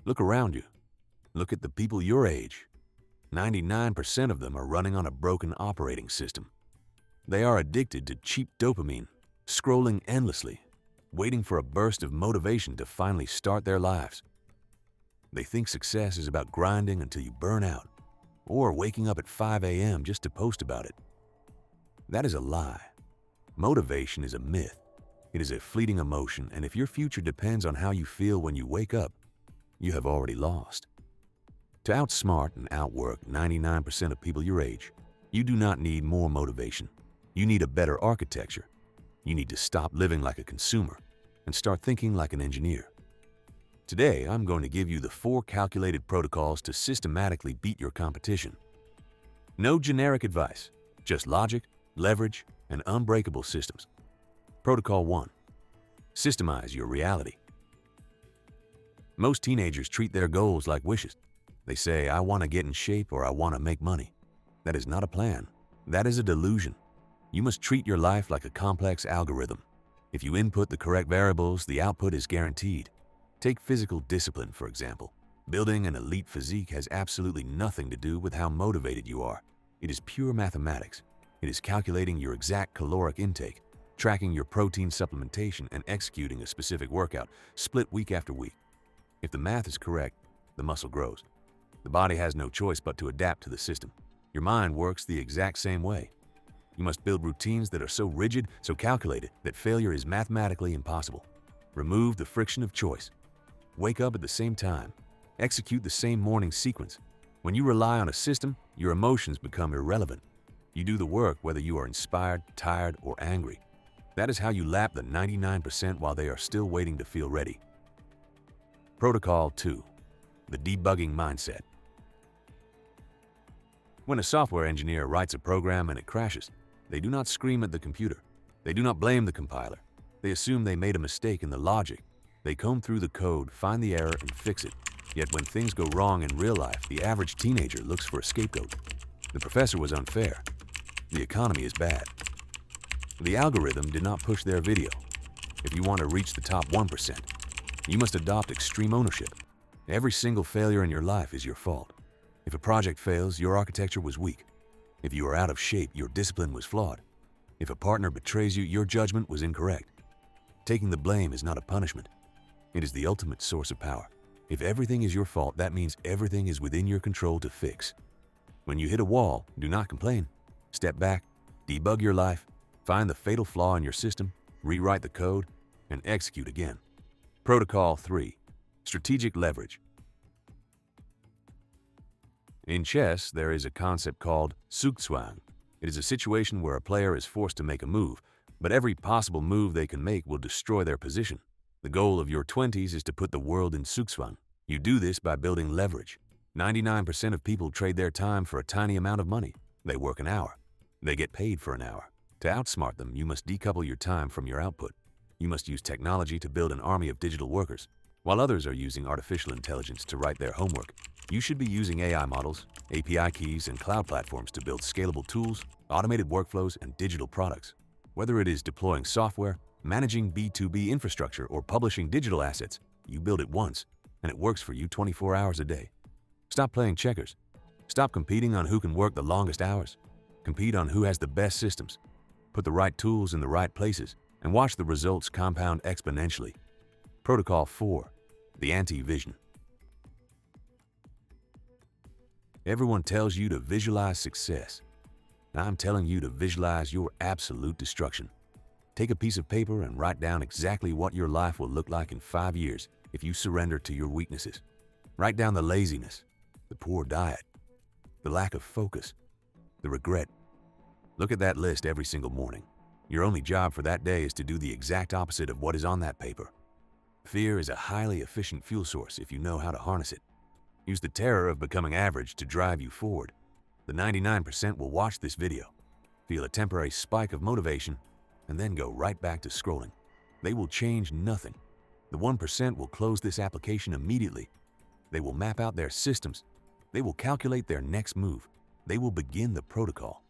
Look around you. Look at the people your age. 99% of them are running on a broken operating system. They are addicted to cheap dopamine, scrolling endlessly, waiting for a burst of motivation to finally start their lives. They think success is about grinding until you burn out, or waking up at 5 a.m. just to post about it. That is a lie. Motivation is a myth. It is a fleeting emotion, and if your future depends on how you feel when you wake up, you have already lost. To outsmart and outwork 99% of people your age, you do not need more motivation. You need a better architecture. You need to stop living like a consumer and start thinking like an engineer. Today, I'm going to give you the 4 calculated protocols to systematically beat your competition. No generic advice, just logic, leverage, and unbreakable systems. Protocol 1. Systemize your reality. Most teenagers treat their goals like wishes. They say, I want to get in shape or I want to make money. That is not a plan. That is a delusion. You must treat your life like a complex algorithm. If you input the correct variables, the output is guaranteed. Take physical discipline, for example. Building an elite physique has absolutely nothing to do with how motivated you are. It is pure mathematics. It is calculating your exact caloric intake, tracking your protein supplementation, and executing a specific workout, split week after week. If the math is correct, the muscle grows. The body has no choice but to adapt to the system. Your mind works the exact same way. You must build routines that are so rigid, so calculated, that failure is mathematically impossible. Remove the friction of choice. Wake up at the same time. Execute the same morning sequence. When you rely on a system, your emotions become irrelevant. You do the work whether you are inspired, tired, or angry. That is how you lap the 99% while they are still waiting to feel ready. Protocol 2. The debugging mindset. When a software engineer writes a program and it crashes, they do not scream at the computer. They do not blame the compiler. They assume they made a mistake in the logic. They comb through the code, find the error, and fix it. Yet when things go wrong in real life, the average teenager looks for a scapegoat. The professor was unfair. The economy is bad. The algorithm did not push their video. If you want to reach the top 1%, you must adopt extreme ownership. Every single failure in your life is your fault. If a project fails, your architecture was weak. If you are out of shape, your discipline was flawed. If a partner betrays you, your judgment was incorrect. Taking the blame is not a punishment. It is the ultimate source of power. If everything is your fault, that means everything is within your control to fix. When you hit a wall, do not complain. Step back, debug your life, find the fatal flaw in your system, rewrite the code, and execute again. Protocol 3. Strategic leverage. In chess, there is a concept called zugzwang. It is a situation where a player is forced to make a move, but every possible move they can make will destroy their position. The goal of your 20s is to put the world in zugzwang. You do this by building leverage. 99% of people trade their time for a tiny amount of money. They work an hour. They get paid for an hour. To outsmart them, you must decouple your time from your output. You must use technology to build an army of digital workers. While others are using artificial intelligence to write their homework, you should be using AI models, API keys, and cloud platforms to build scalable tools, automated workflows, and digital products. Whether it is deploying software, managing B2B infrastructure, or publishing digital assets, you build it once, and it works for you 24 hours a day. Stop playing checkers. Stop competing on who can work the longest hours. Compete on who has the best systems. Put the right tools in the right places, and watch the results compound exponentially. Protocol 4. The anti-vision. Everyone tells you to visualize success. I'm telling you to visualize your absolute destruction. Take a piece of paper and write down exactly what your life will look like in 5 years if you surrender to your weaknesses. Write down the laziness, the poor diet, the lack of focus, the regret. Look at that list every single morning. Your only job for that day is to do the exact opposite of what is on that paper. Fear is a highly efficient fuel source if you know how to harness it. Use the terror of becoming average to drive you forward. The 99% will watch this video, feel a temporary spike of motivation, and then go right back to scrolling. They will change nothing. The 1% will close this application immediately. They will map out their systems. They will calculate their next move. They will begin the protocol.